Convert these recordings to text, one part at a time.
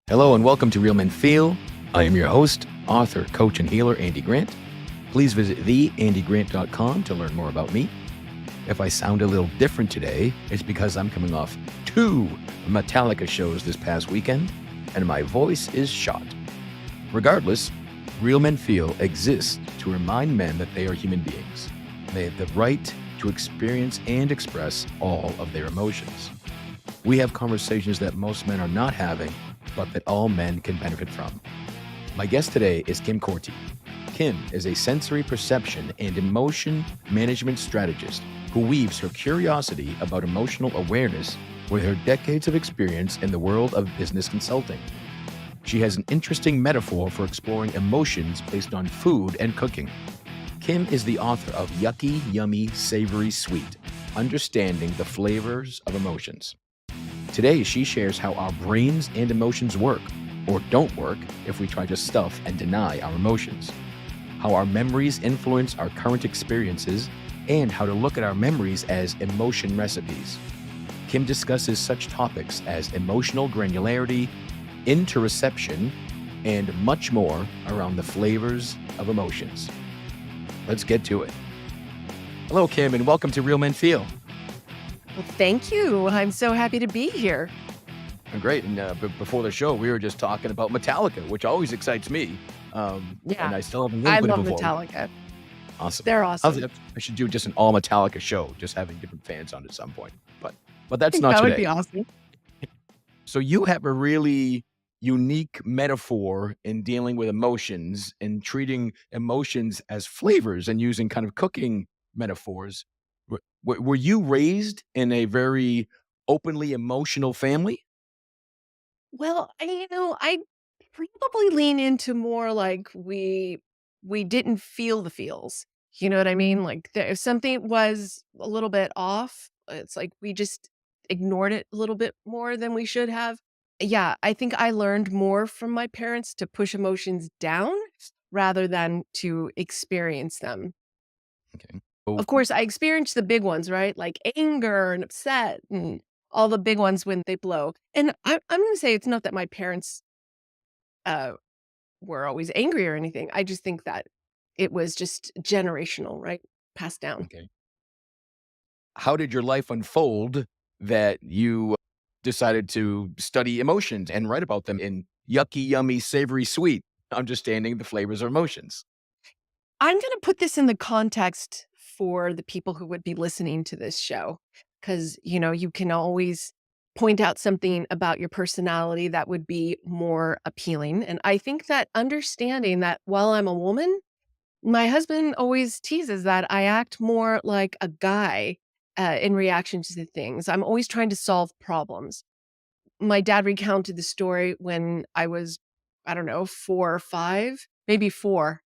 Hello and welcome to Real Men Feel. I am your host, author, coach, and healer, Andy Grant. Please visit theandygrant.com to learn more about me. If I sound a little different today, it's because I'm coming off 2 Metalica shows this past weekend, and my voice is shot. Regardless, Real Men Feel exists to remind men that they are human beings. They have the right to experience and express all of their emotions. We have conversations that most men are not having, but that all men can benefit from. My guest today is Kim Corti. Kim is a sensory perception and emotion management strategist who weaves her curiosity about emotional awareness with her decades of experience in the world of business consulting. She has an interesting metaphor for exploring emotions based on food and cooking. Kim is the author of Yucky, Yummy, Savory, Sweet, Understanding the Flavors of Emotions. Today, she shares how our brains and emotions work, or don't work, if we try to stuff and deny our emotions, how our memories influence our current experiences, and how to look at our memories as emotion recipes. Kim discusses such topics as emotional granularity, interoception, and much more around the flavors of emotions. Let's get to it. Hello, Kim, and welcome to Real Men Feel. Well, thank you. I'm so happy to be here. Great. And before the show, we were just talking about Metalica, which always excites me. Yeah, And I still haven't I listened to it love before. Metallica. Awesome. They're awesome. I should do just an all Metallica show, just having different fans on at some point. But I that's think not that would today. be awesome. So you have a really unique metaphor in dealing with emotions and treating emotions as flavors and using kind of cooking metaphors. Were you raised in a very openly emotional family? Well, I probably lean into more like we didn't feel the feels. You know what I mean? Like if something was a little bit off, it's like we just ignored it a little bit more than we should have. Yeah, I think I learned more from my parents to push emotions down rather than to experience them. Okay. So Of course, I experienced the big ones, right? Like anger and upset and all the big ones when they blow. And I'm going to say it's not that my parents uh, were always angry or anything. I just think that it was just generational, right? Passed down. okay. How did your life unfold that you decided to study emotions and write about them in Yucky, Yummy, Savory, Sweet, Understanding the Flavors of Emotions? I'm going to put this in the context for the people who would be listening to this show. Because, you can always point out something about your personality that would be more appealing. And I think that understanding that while I'm a woman, my husband always teases that I act more like a guy in reaction to things. I'm always trying to solve problems. My dad recounted the story when I was, I don't know, 4 or 5, maybe 4.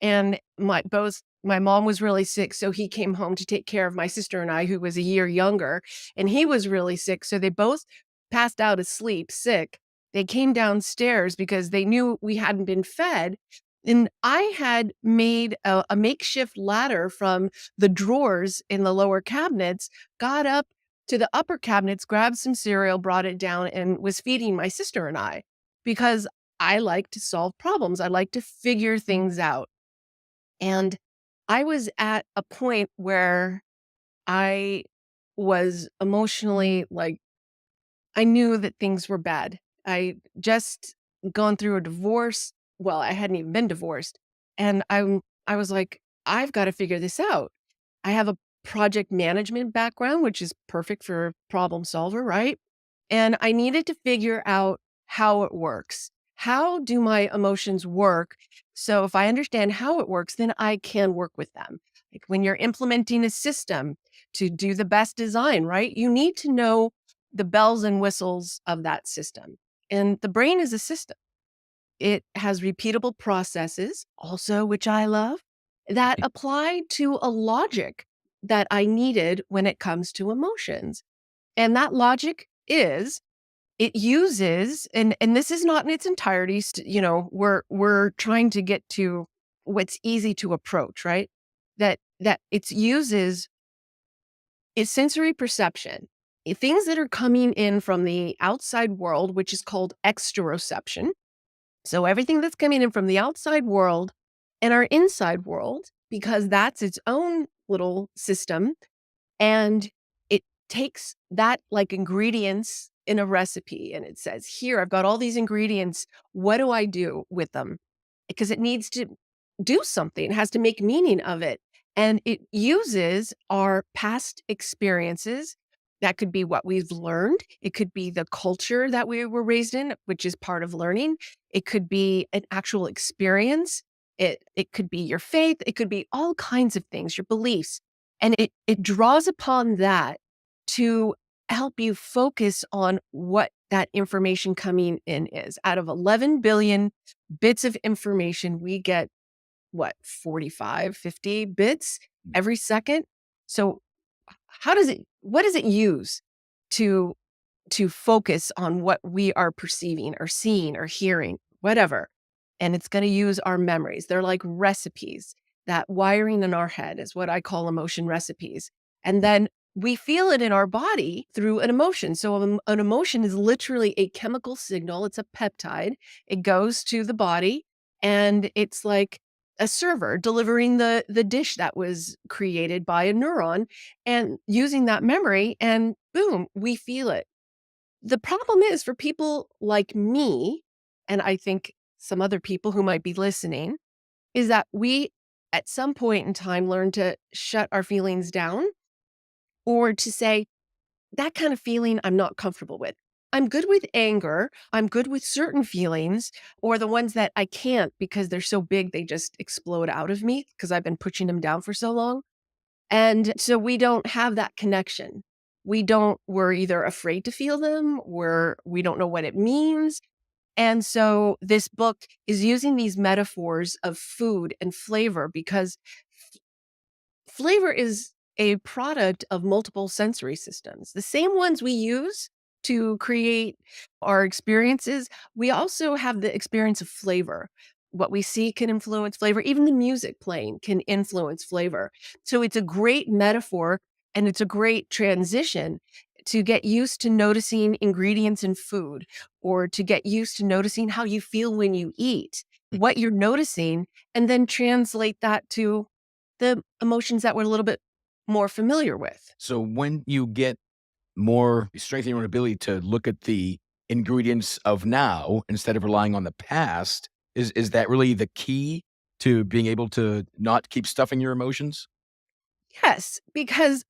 And my mom was really sick, so he came home to take care of my sister and I, who was a year younger, and he was really sick, so they both passed out asleep, sick. They came downstairs because they knew we hadn't been fed, and I had made a makeshift ladder from the drawers in the lower cabinets, got up to the upper cabinets, grabbed some cereal, brought it down, and was feeding my sister and I because I like to solve problems. I like to figure things out. And I was at a point where I was emotionally like, I knew that things were bad. I just gone through a divorce. Well, I hadn't even been divorced. And I was like, I've got to figure this out. I have a project management background, which is perfect for a problem solver, right? And I needed to figure out how it works. How do my emotions work? So if I understand how it works, then I can work with them. Like when you're implementing a system to do the best design, right? You need to know the bells and whistles of that system. And the brain is a system. It has repeatable processes, also, which I love, that apply to a logic that I needed when it comes to emotions. And that logic is it uses, and this is not in its entirety, we're trying to get to what's easy to approach, right? That it uses its sensory perception. things that are coming in from the outside world, which is called exteroception. So everything that's coming in from the outside world and our inside world, because that's its own little system, and it takes that like ingredients in a recipe and it says, "Here, I've got all these ingredients. What do I do with them?" Because it needs to do something, it has to make meaning of it. And it uses our past experiences. That could be what we've learned. It could be the culture that we were raised in, which is part of learning. It could be an actual experience. It could be your faith. It could be all kinds of things, your beliefs. And it draws upon that to help you focus on what that information coming in is. Out of 11 billion bits of information, we get what, 45, 50 bits every second? So how does it what does it use to focus on what we are perceiving or seeing or hearing, whatever? And it's going to use our memories. They're like recipes. That wiring in our head is what I call emotion recipes. And then we feel it in our body through an emotion. So an emotion is literally a chemical signal. It's a peptide. It goes to the body and it's like a server delivering the dish that was created by a neuron and using that memory, and boom, we feel it. The problem is for people like me, and I think some other people who might be listening, is that we at some point in time learn to shut our feelings down or to say, that kind of feeling I'm not comfortable with. I'm good with anger. I'm good with certain feelings, or the ones that I can't because they're so big, they just explode out of me because I've been pushing them down for so long. And so we don't have that connection. We're either afraid to feel them, we don't know what it means. And so this book is using these metaphors of food and flavor because flavor is a product of multiple sensory systems. The same ones we use to create our experiences, we also have the experience of flavor. What we see can influence flavor. Even the music playing can influence flavor. So it's a great metaphor and it's a great transition to get used to noticing ingredients in food or to get used to noticing how you feel when you eat, what you're noticing, and then translate that to the emotions that we're a little bit more familiar with. So when you get more strength in your own ability to look at the ingredients of now instead of relying on the past, is that really the key to being able to not keep stuffing your emotions? Yes, because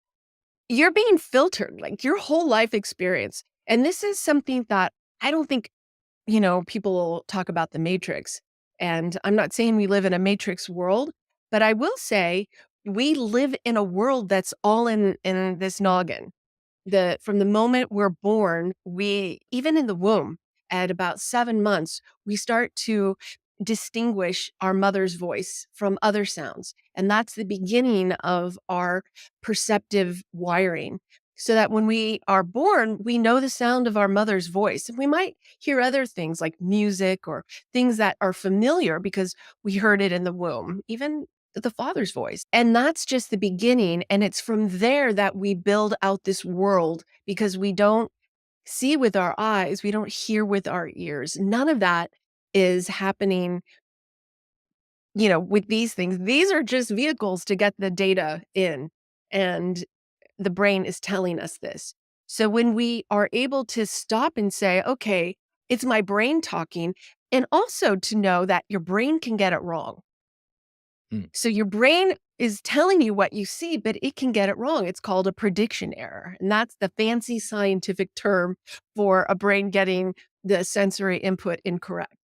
you're being filtered, like your whole life experience. And this is something that I don't think, people talk about the matrix. And I'm not saying we live in a matrix world, but I will say we live in a world that's all in this noggin. From the moment we're born, we even in the womb at about 7 months, we start to distinguish our mother's voice from other sounds. And that's the beginning of our perceptive wiring. So that when we are born, we know the sound of our mother's voice. And we might hear other things like music or things that are familiar because we heard it in the womb, even the father's voice. And that's just the beginning. And it's from there that we build out this world because we don't see with our eyes, we don't hear with our ears. None of that is happening, with these things. These are just vehicles to get the data in. And the brain is telling us this. So when we are able to stop and say, okay, it's my brain talking, and also to know that your brain can get it wrong. Mm. So your brain is telling you what you see, but it can get it wrong. It's called a prediction error. And that's the fancy scientific term for a brain getting the sensory input incorrect.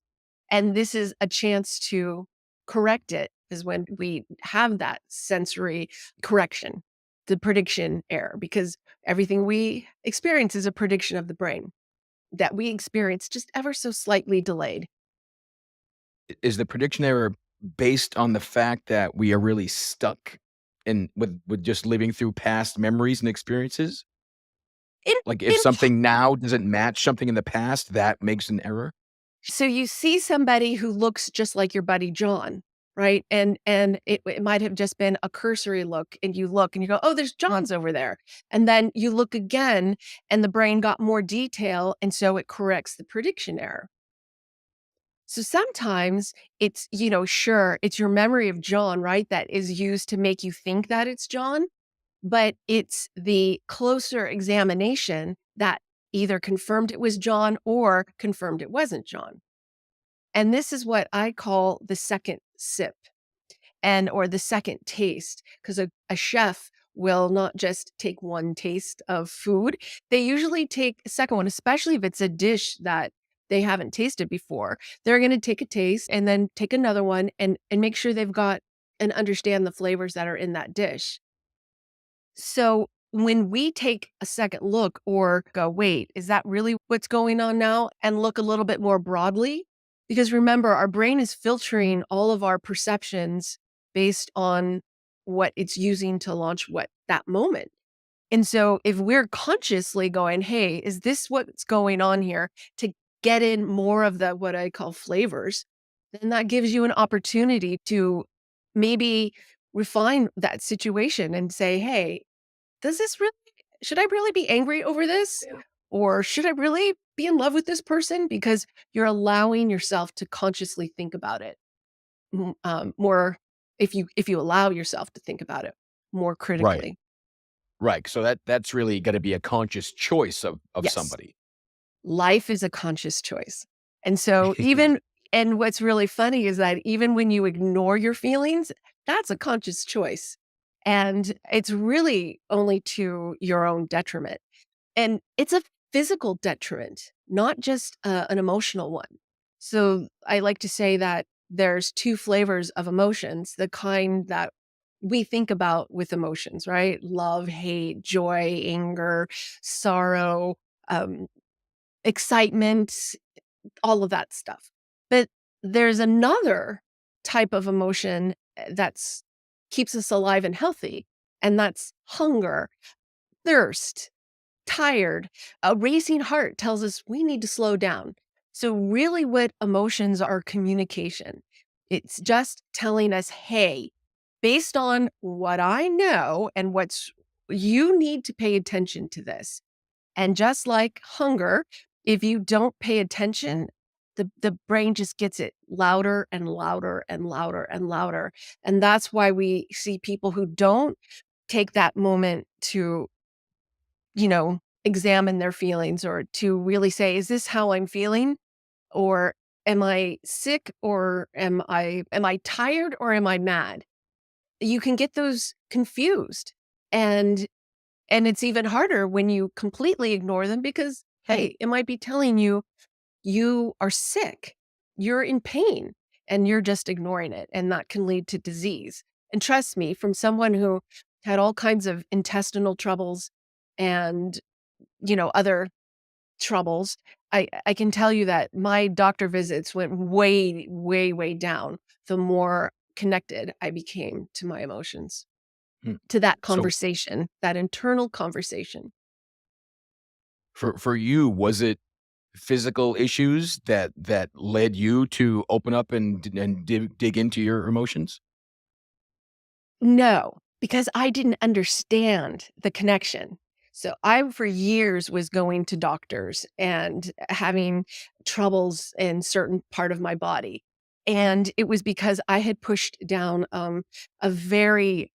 And this is a chance to correct it, is when we have that sensory correction, the prediction error, because everything we experience is a prediction of the brain that we experience just ever so slightly delayed. Is the prediction error based on the fact that we are really stuck in with just living through past memories and experiences? In, Like if in something now doesn't match something in the past, that makes an error? So you see somebody who looks just like your buddy John, right? And it might have just been a cursory look, and you look and you go, oh, there's John's over there. And then you look again and the brain got more detail, and so it corrects the prediction error. So sometimes it's, sure, it's your memory of John, right, that is used to make you think that it's John, but it's the closer examination that either confirmed it was John or confirmed it wasn't John. And this is what I call the second sip or the second taste, because a chef will not just take one taste of food. They usually take a second one, especially if it's a dish that they haven't tasted before. They're going to take a taste and then take another one and make sure they've got and understand the flavors that are in that dish. So when we take a second look or go, wait, is that really what's going on now? And look a little bit more broadly, because remember, our brain is filtering all of our perceptions based on what it's using to launch what that moment. And so if we're consciously going, hey, is this what's going on here, to get in more of the what I call flavors, then that gives you an opportunity to maybe refine that situation and say, hey, does this really should I really be angry over this? Or should I really be in love with this person? Because you're allowing yourself to consciously think about it more, if you allow yourself to think about it more Right. critically. Right. So that's really got to be a conscious choice of Yes. somebody. Life is a conscious choice. And so and what's really funny is that even when you ignore your feelings, that's a conscious choice. And it's really only to your own detriment. And it's a physical detriment, not just an emotional one. So I like to say that there's two flavors of emotions, the kind that we think about with emotions, right? Love, hate, joy, anger, sorrow, um, excitement, all of that stuff. But there's another type of emotion that's keeps us alive and healthy, and that's hunger, thirst, tired. A racing heart tells us we need to slow down. So, really, what emotions are communication. It's just telling us, hey, based on what I know and you need to pay attention to this. And just like hunger, if you don't pay attention, the brain just gets it louder and louder and louder and louder. And that's why we see people who don't take that moment to examine their feelings or to really say, is this how I'm feeling? Or am I sick, or am I tired, or am I mad? You can get those confused. And it's even harder when you completely ignore them because, hey, it might be telling you you are sick, you're in pain, and you're just ignoring it. And that can lead to disease. And trust me, from someone who had all kinds of intestinal troubles and other troubles, I can tell you that my doctor visits went way, way, way down the more connected I became to my emotions, Hmm. to that So conversation, that internal conversation. for you, was it physical issues that led you to open up and dig into your emotions? No, because I didn't understand the connection. So I, for years, was going to doctors and having troubles in certain part of my body. And it was because I had pushed down a very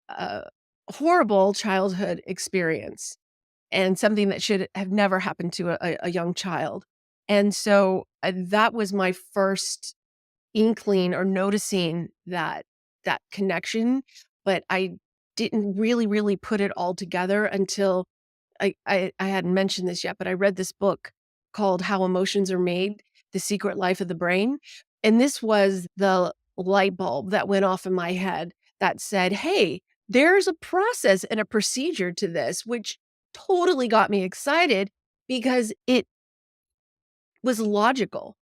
horrible childhood experience and something that should have never happened to a young child. And so that was my first inkling or noticing that connection, but I didn't really put it all together until I hadn't mentioned this yet, but I read this book called How Emotions Are Made: The Secret Life of the Brain. And this was the light bulb that went off in my head that said, "Hey, there's a process and a procedure to this," which totally got me excited because it was logical.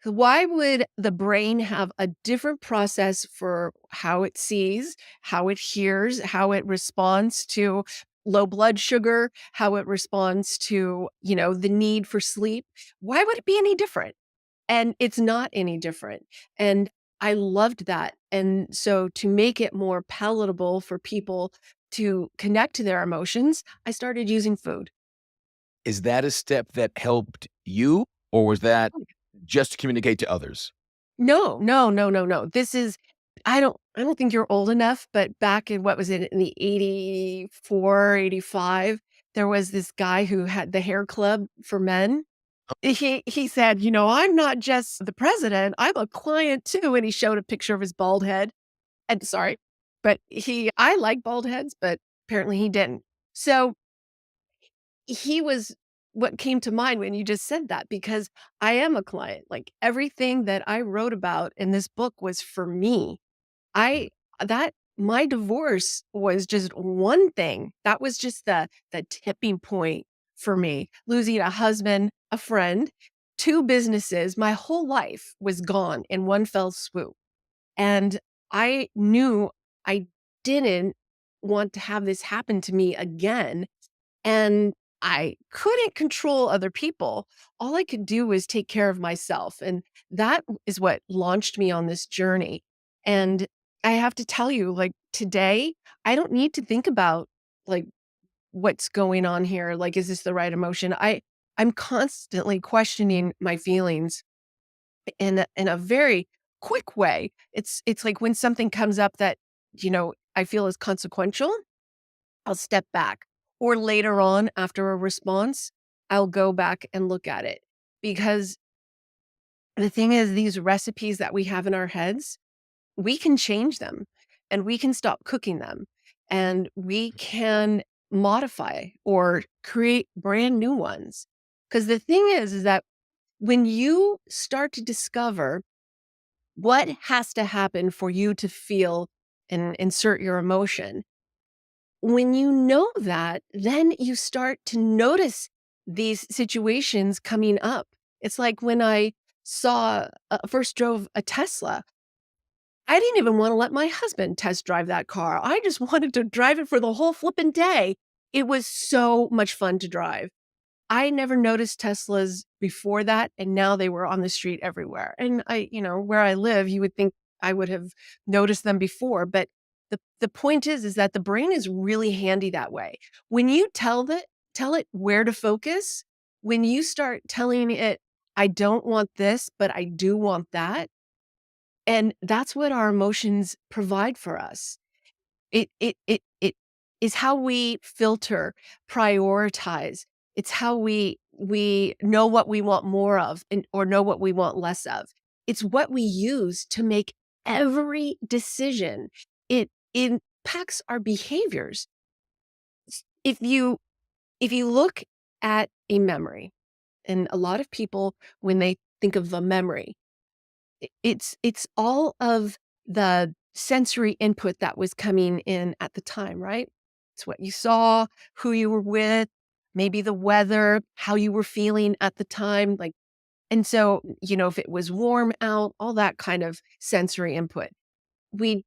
So why would the brain have a different process for how it sees, how it hears, how it responds to low blood sugar, how it responds to, the need for sleep? Why would it be any different? And it's not any different. And I loved that. And so to make it more palatable for people to connect to their emotions, I started using food. Is that a step that helped you, or was that just to communicate to others? No, no, no, no, no. This is I don't think you're old enough, but back in what was it, in the 84, 85, there was this guy who had the hair club for men. He said, "I'm not just the president, I'm a client too," and he showed a picture of his bald head. And sorry, but I like bald heads, but apparently he didn't. So he was what came to mind when you just said that, because I am a client. Like, everything that I wrote about in this book was for me. Mm, I that my divorce was just one thing. That was just the tipping point for me. Losing a husband, a friend, 2 businesses, my whole life was gone in one fell swoop. And I knew I didn't want to have this happen to me again, and I couldn't control other people. All I could do was take care of myself, and that is what launched me on this journey. And I have to tell you, like, today, I don't need to think about, like, what's going on here, like, is this the right emotion? I'm constantly questioning my feelings in a very quick way. It's like when something comes up that, I feel is consequential, I'll step back. Or later on after a response, I'll go back and look at it. Because the thing is, these recipes that we have in our heads, we can change them and we can stop cooking them and we can modify or create brand new ones. Because the thing is that when you start to discover what has to happen for you to feel and insert your emotion, when you know that, then you start to notice these situations coming up. It's like when I first drove a Tesla, I didn't even wanna let my husband test drive that car. I just wanted to drive it for the whole flipping day. It was so much fun to drive. I never noticed Teslas before that, and now they were on the street everywhere. And where I live, you would think I would have noticed them before, but the point is that the brain is really handy that way. When you tell it where to focus, when you start telling it, "I don't want this, but I do want that," and that's what our emotions provide for us. It is how we filter, prioritize. It's how we know what we want more of or know what we want less of. It's what we use to make every decision. It impacts our behaviors. If you look at a memory, and a lot of people, when they think of a memory, it's all of the sensory input that was coming in at the time, right? It's what you saw, who you were with, maybe the weather, how you were feeling at the time, like, and so, if it was warm out, all that kind of sensory input. We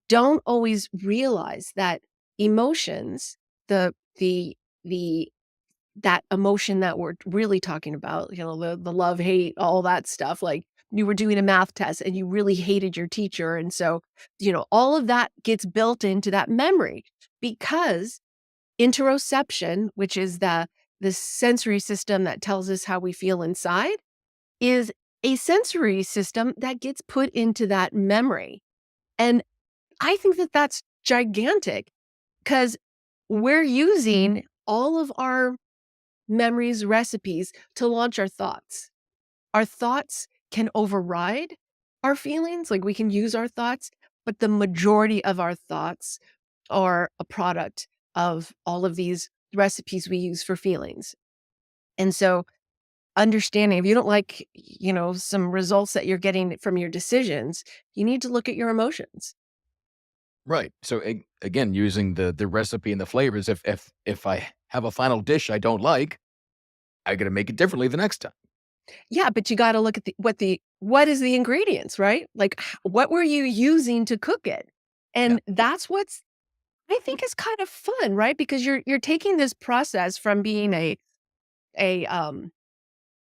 don't always realize that emotions, the that emotion that we're really talking about, the love, hate, all that stuff, like, you were doing a math test and you really hated your teacher, and so, all of that gets built into that memory because interoception, which is the sensory system that tells us how we feel inside, is a sensory system that gets put into that memory, and I think that that's gigantic because 'cause we're using all of our memories, recipes to launch our thoughts. Our thoughts can override our feelings, like we can use our thoughts, but the majority of our thoughts are a product of all of these recipes we use for feelings. And so understanding if you don't like, some results that you're getting from your decisions, you need to look at your emotions. Right. So again, using the recipe and the flavors, if I have a final dish I don't like, I got to make it differently the next time. Yeah, but you gotta look at what is the ingredients, right? Like, what were you using to cook it? Yeah. And that's what's I think is kind of fun, right? Because you're taking this process from being a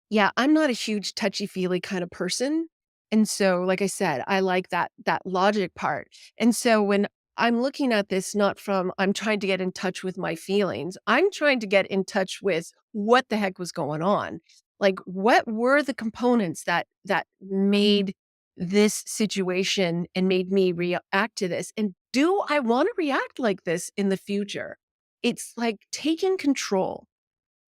yeah, I'm not a huge touchy-feely kind of person, And so, like I said, I like that logic part. And so when I'm looking at this not from I'm trying to get in touch with my feelings, I'm trying to get in touch with what the heck was going on. Like what were the components that made this situation and made me react to this? And do I want to react like this in the future? It's like taking control.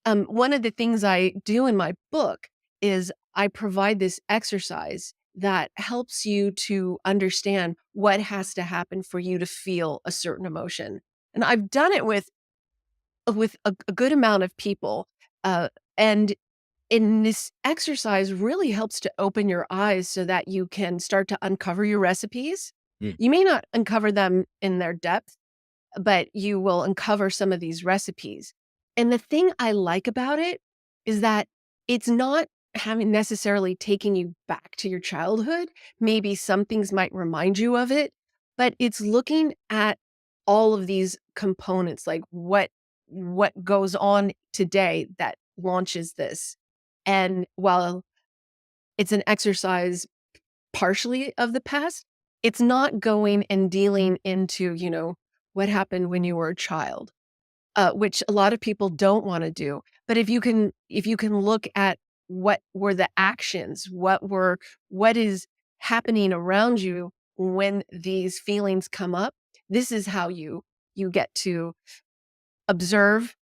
One of the things I do in my book is I provide this exercise that helps you to understand what has to happen for you to feel a certain emotion. And I've done it with a good amount of people. And in this exercise really helps to open your eyes so that you can start to uncover your recipes. Mm. You may not uncover them in their depth, but you will uncover some of these recipes. And the thing I like about it is that it's not having necessarily taking you back to your childhood. Maybe some things might remind you of it, but it's looking at all of these components, like what goes on today that launches this. And while it's an exercise partially of the past, it's not going and dealing into, what happened when you were a child, which a lot of people don't wanna do. But if you can look at what were the actions, what is happening around you when these feelings come up, this is how you get to observe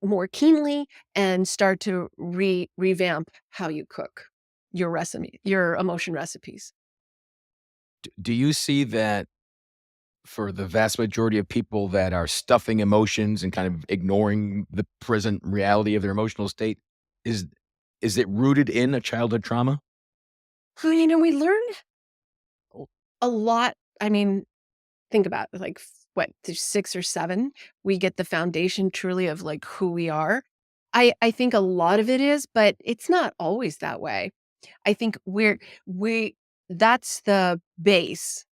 more keenly and start to revamp how you cook your emotion recipes. Do you see that for the vast majority of people that are stuffing emotions and kind of ignoring the present reality of their emotional state, is is it rooted in a childhood trauma? Well, we learn a lot. I mean, think about it, like what, there's 6 or 7, we get the foundation truly of like who we are. I think a lot of it is, but it's not always that way. I think we that's the base.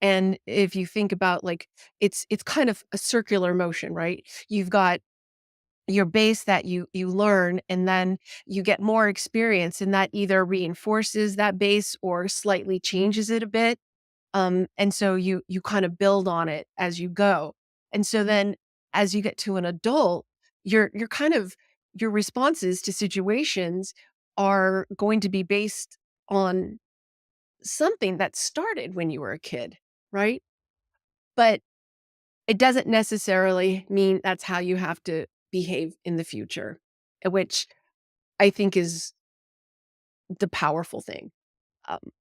And if you think about like it's kind of a circular motion, right? You've got your base that you learn and then you get more experience and that either reinforces that base or slightly changes it a bit. And so you kind of build on it as you go. And so then as you get to an adult, you're kind of your responses to situations are going to be based on something that started when you were a kid, right? But it doesn't necessarily mean that's how you have to behave in the future, which I think is the powerful thing. Um,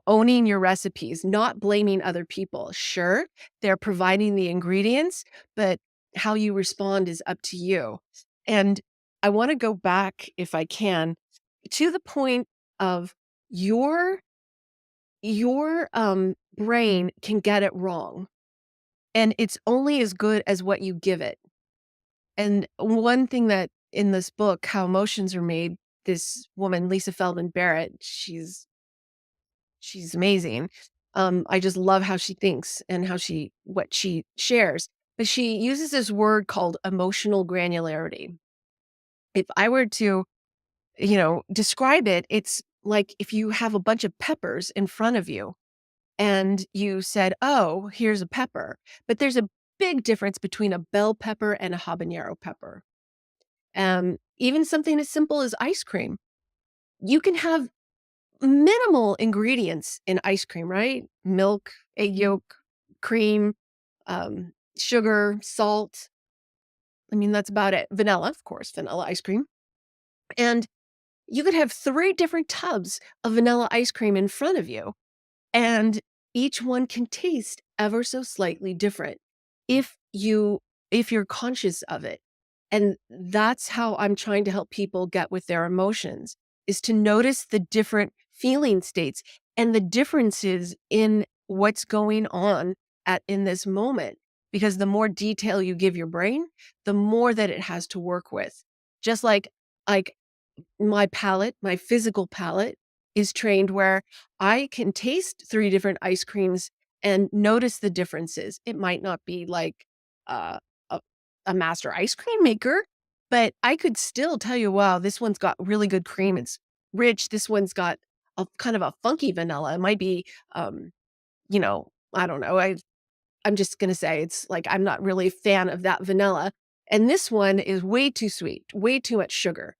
owning your recipes, not blaming other people. Sure, they're providing the ingredients, but how you respond is up to you. And I want to go back, if I can, to the point of your your brain can get it wrong, and it's only as good as what you give it. And one thing that in this book, How Emotions Are Made, this woman, Lisa Feldman Barrett, she's amazing. I just love how she thinks and what she shares. But she uses this word called emotional granularity. If I were to, describe it, it's like if you have a bunch of peppers in front of you and you said, "Oh, here's a pepper." But there's a big difference between a bell pepper and a habanero pepper. Even something as simple as ice cream. You can have minimal ingredients in ice cream, right? Milk, egg yolk, cream, sugar, salt. I mean, that's about it. Vanilla, of course, vanilla ice cream. And you could have 3 different tubs of vanilla ice cream in front of you, and each one can taste ever so slightly different if you if you're conscious of it. And that's how I'm trying to help people get with their emotions, is to notice the different feeling states and the differences in what's going on at in this moment. Because the more detail you give your brain, the more that it has to work with. Just like my palate, my physical palate is trained where I can taste 3 different ice creams and notice the differences. It might not be like uh, a, a master ice cream maker, but I could still tell you, wow, this one's got really good cream. It's rich. This one's got a kind of a funky vanilla. It might be, you know, I don't know. I'm just gonna say it's like I'm not really a fan of that vanilla. And this one is way too sweet, way too much sugar.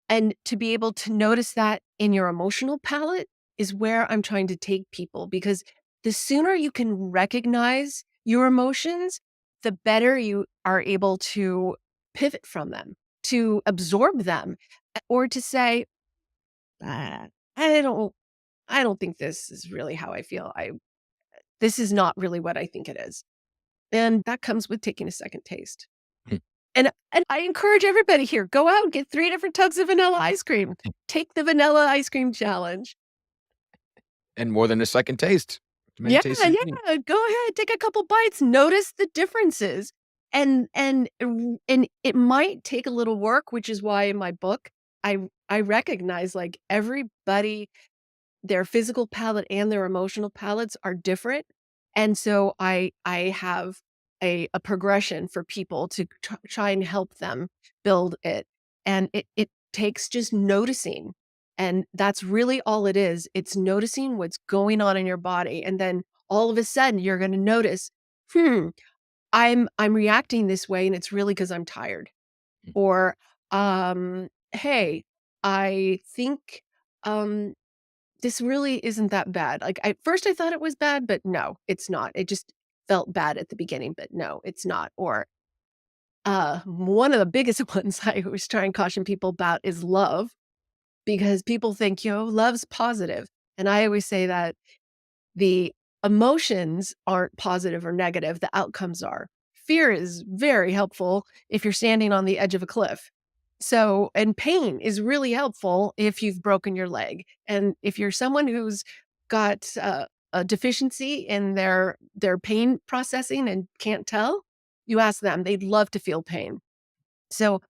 And to be able to notice that in your emotional palate is where I'm trying to take people, because the sooner you can recognize your emotions, the better you are able to pivot from them, to absorb them, or to say, "Ah, I don't I don't think this is really how I feel. This is not really what I think it is." And that comes with taking a second taste. Hmm. And I encourage everybody here, go out and get 3 different tubs of vanilla ice cream. Take the vanilla ice cream challenge. And more than a second taste. As many Yeah, tastes as you need. yeah, go ahead, take a couple bites, notice the differences. And it might take a little work, which is why in my book, I recognize, like, everybody, their physical palate and their emotional palates are different, and so I have a progression for people to try and help them build it, and it takes just noticing, and that's really all it is. It's noticing what's going on in your body, and then all of a sudden, you're gonna notice, "Hmm, I'm reacting this way, and it's really because 'cause I'm tired." Mm. Or, "Hey, I think, um, this really isn't that bad." Like, at first I thought it was bad, but no, it's not. It just felt bad at the beginning, but no, it's not. Or, one of the biggest ones I always try and caution people about is love, because people think, love's positive. And I always say that the emotions aren't positive or negative, the outcomes are. Fear is very helpful if you're standing on the edge of a cliff. So, and pain is really helpful if you've broken your leg. And if you're someone who's got a deficiency in their pain processing and can't tell, you ask them, they'd love to feel pain. So,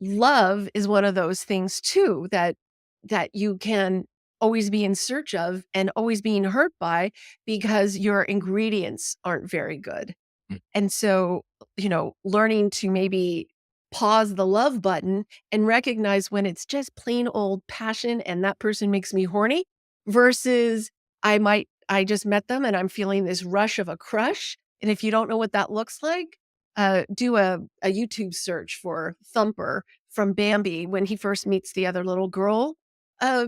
love is one of those things too that you can always be in search of and always being hurt by, because your ingredients aren't very good. Mm. And so, learning to maybe pause the love button and recognize when it's just plain old passion and that person makes me horny, versus I just met them and I'm feeling this rush of a crush. And if you don't know what that looks like, do a YouTube search for Thumper from Bambi when he first meets the other little girl. Uh,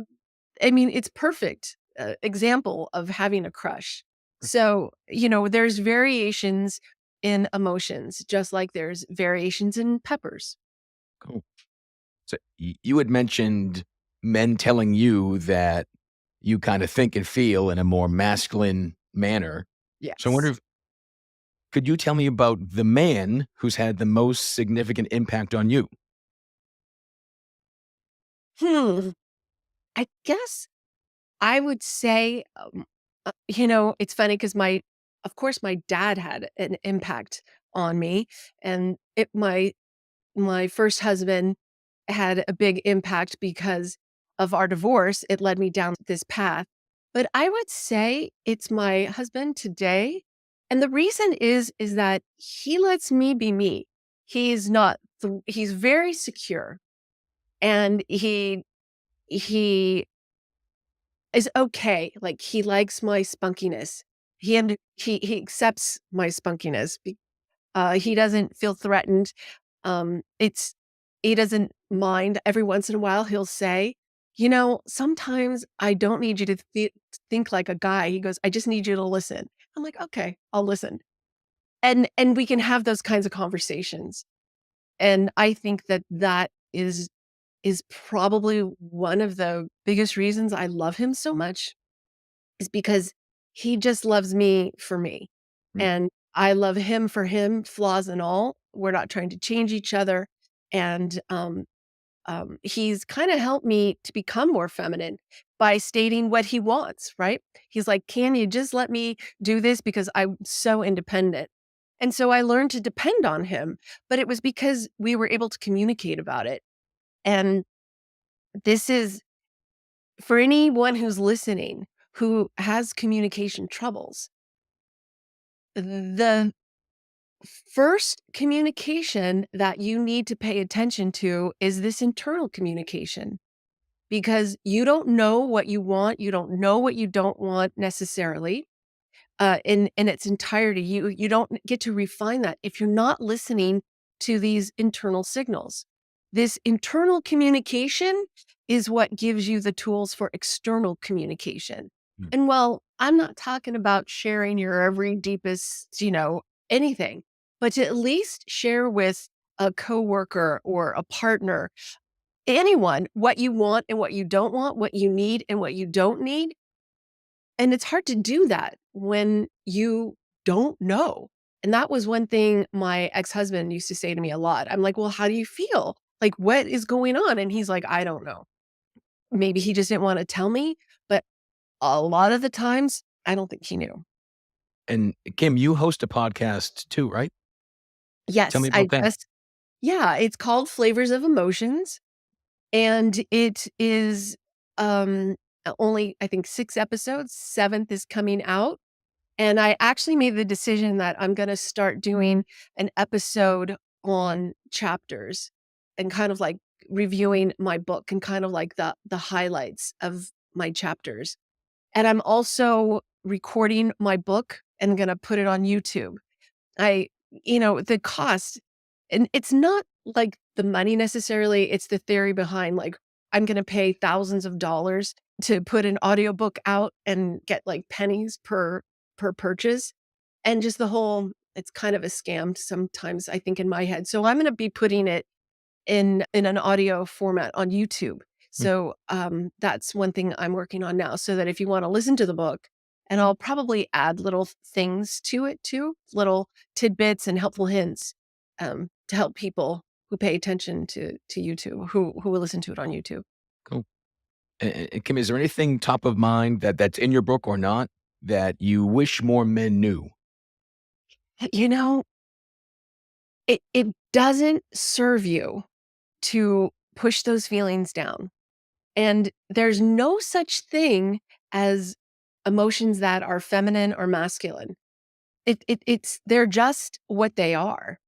I mean, it's perfect example of having a crush. So, there's variations in emotions, just like there's variations in peppers. Cool. So you had mentioned men telling you that you kind of think and feel in a more masculine manner. So I wonder Yes. if could you tell me about the man who's had the most significant impact on you? Hmm. I guess I would say, it's funny because of course, my dad had an impact on me, and my first husband had a big impact because of our divorce. It led me down this path. But I would say it's my husband today. And the reason is that he lets me be me. He's not he's very secure, and he is okay. Like, he likes my spunkiness. He accepts my spunkiness. He doesn't feel threatened. It's he doesn't mind. Every once in a while, he'll say, "Sometimes I don't need you to think like a guy." He goes, "I just need you to listen." I'm like, "Okay, I'll listen." And we can have those kinds of conversations. And I think that is probably one of the biggest reasons I love him so much, is because he just loves me for me. Mm. And I love him for him, flaws and all. We're not trying to change each other. And he's kind of helped me to become more feminine by stating what he wants, right? He's like, "Can you just let me do this because I'm so independent?" And so I learned to depend on him, but it was because we were able to communicate about it. And this is for anyone who's listening who has communication troubles. The first communication that you need to pay attention to is this internal communication. because you don't know what you want. You don't know what you don't want necessarily in its entirety. You don't get to refine that if you're not listening to these internal signals. This internal communication is what gives you the tools for external communication. Mm. And while I'm not talking about sharing your every deepest, anything, but to at least share with a coworker or a partner, anyone, what you want and what you don't want, what you need and what you don't need. And it's hard to do that when you don't know. And that was one thing my ex-husband used to say to me a lot. I'm like, "Well, how do you feel? Like, what is going on?" And he's like, "I don't know." Maybe he just didn't wanna tell me, but a lot of the times, I don't think he knew. And Kim, you host a podcast too, right? Tell me Yes, about that. yeah, it's called Flavors of Emotions, and it is, only, I think, 6 episodes. 7th is coming out. And I actually made the decision that I'm gonna start doing an episode on chapters and kind of like reviewing my book and kind of like the highlights of my chapters. And I'm also recording my book and gonna put it on YouTube. I the cost, and it's not like the money necessarily, it's the theory behind, like, I'm gonna pay thousands of dollars to put an audiobook out and get, like, pennies per purchase, and just the whole it's kind of a scam sometimes, I think, in my head. So I'm gonna be putting it in an audio format on YouTube. Mm. So, that's one thing I'm working on now so that if you wanna listen to the book, and I'll probably add little things to it too, little tidbits and helpful hints, to help people who pay attention to YouTube, who will listen to it on YouTube. Cool. And Kim, is there anything top of mind that's in your book or not that you wish more men knew? You know, it doesn't serve you to push those feelings down. And there's no such thing as emotions that are feminine or masculine. It's they're just what they are,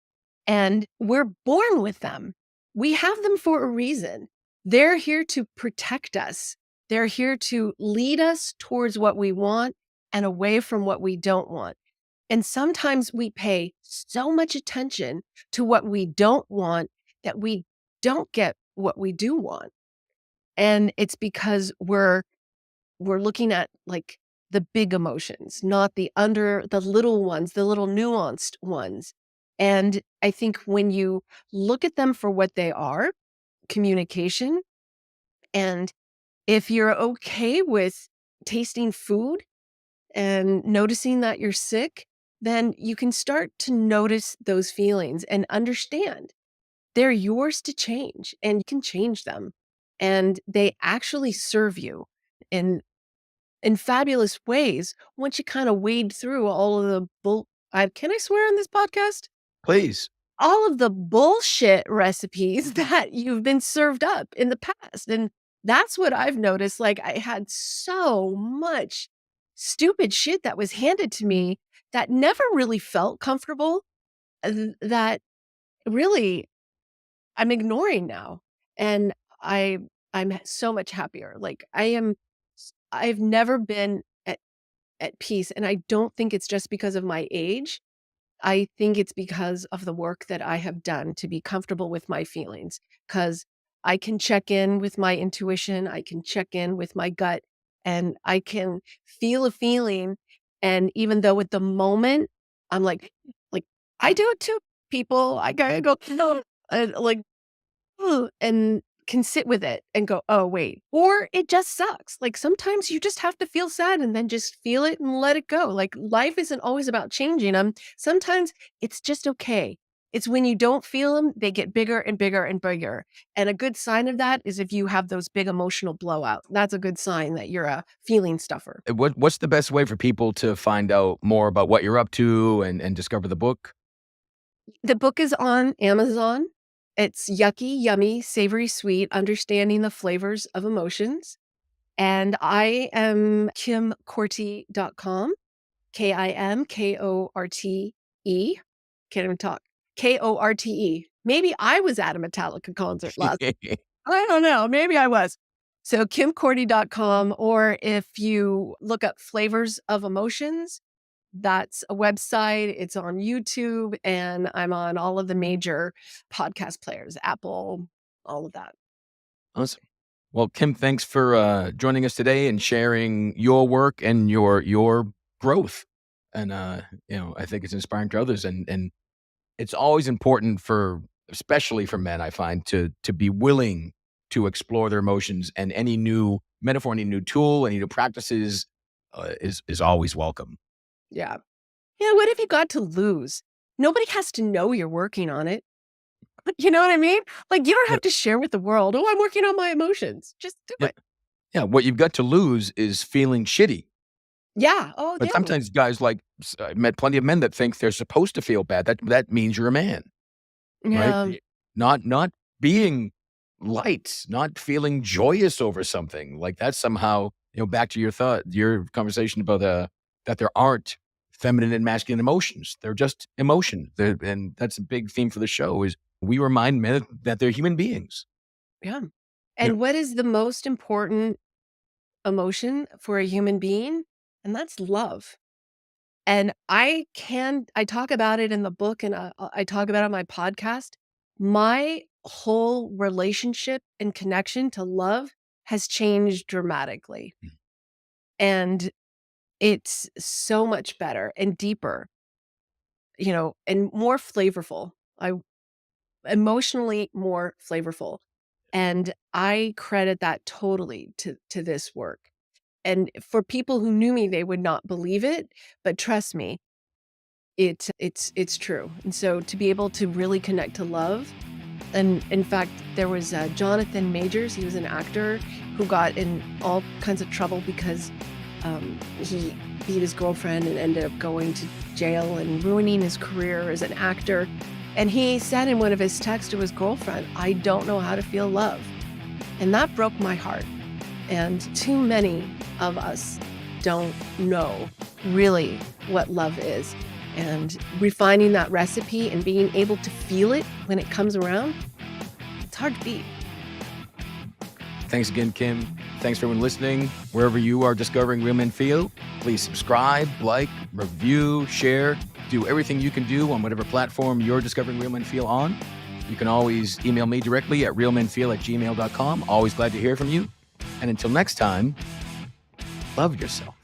and we're born with them. We have them for a reason. They're here to protect us. They're here to lead us towards what we want and away from what we don't want. And sometimes we pay so much attention to what we don't want that we don't get what we do want. And it's because we're looking at, like, the big emotions, not the little ones, the little nuanced ones. And I think when you look at them for what they are, communication, and if you're okay with tasting food and noticing that you're sick, then you can start to notice those feelings and understand they're yours to change, and you can change them. And they actually serve you in fabulous ways once you kinda wade through all of the can I swear on this podcast? Please. All of the bullshit recipes that you've been served up in the past, and that's what I've noticed. Like, I had so much stupid shit that was handed to me that never really felt comfortable, that really I'm ignoring now, and I'm so much happier. Like, I've never been at peace, and I don't think it's just because of my age. I think it's because of the work that I have done to be comfortable with my feelings. Because I can check in with my intuition, I can check in with my gut, and I can feel a feeling, and even though at the moment, I'm like, I do it too, people. I gotta go, "No," like, "Ugh," and can sit with it and go, "Oh, wait." Or it just sucks. Like, sometimes you just have to feel sad and then just feel it and let it go. Like, life isn't always about changing them. Sometimes it's just okay. It's when you don't feel them, they get bigger and bigger and bigger. And a good sign of that is if you have those big emotional blowouts. That's a good sign that you're a feeling stuffer. What's the best way for people to find out more about what you're up to and discover the book? The book is on Amazon. It's Yucky, Yummy, Savory, Sweet, Understanding the Flavors of Emotions. And I am kimkorte.com, KIMKORTE. Can't even talk. KORTE. Maybe I was at a Metallica concert last. I don't know, maybe I was. So kimcordy.com, or if you look up Flavors of Emotions, that's a website. It's on YouTube, and I'm on all of the major podcast players, Apple, all of that. Awesome. Well, Kim, thanks for joining us today and sharing your work and your growth. And I think it's inspiring to others. And it's always important especially for men, I find, to be willing to explore their emotions, and any new metaphor, any new tool, any new practices is always welcome. Yeah. Yeah, what have you got to lose? Nobody has to know you're working on it. You know what I mean? Like, you don't Yeah, have to share with the world, "Oh, I'm working on my emotions." Just do yeah, it. yeah. What you've got to lose is feeling shitty. Yeah. Oh, But yeah. sometimes guys I've met plenty of men that think they're supposed to feel bad. That means you're a man. Right? Yeah. Not being light, not feeling joyous over something, like that's somehow, back to your conversation about, that there aren't feminine and masculine emotions. They're just emotion. And that's a big theme for the show is we remind men that they're human beings. Yeah. Yeah. And what is the most important emotion for a human being? And that's love. And I talk about it in the book, and I talk about it on my podcast. My whole relationship and connection to love has changed dramatically, Mm. and it's so much better and deeper, and more flavorful. I Emotionally more flavorful, and I credit that totally to this work. And for people who knew me, they would not believe it, but trust me, it's true. And so to be able to really connect to love, and in fact, there was Jonathan Majors. He was an actor who got in all kinds of trouble because he beat his girlfriend and ended up going to jail and ruining his career as an actor. And he said in one of his texts to his girlfriend, "I don't know how to feel love." And that broke my heart. And too many of us don't know really what love is. And refining that recipe and being able to feel it when it comes around, it's hard to beat. Thanks again, Kim. Thanks for everyone listening. Wherever you are discovering Real Men Feel, please subscribe, like, review, share. Do everything you can do on whatever platform you're discovering Real Men Feel on. You can always email me directly at realmenfeel@gmail.com. Always glad to hear from you. And until next time, love yourself.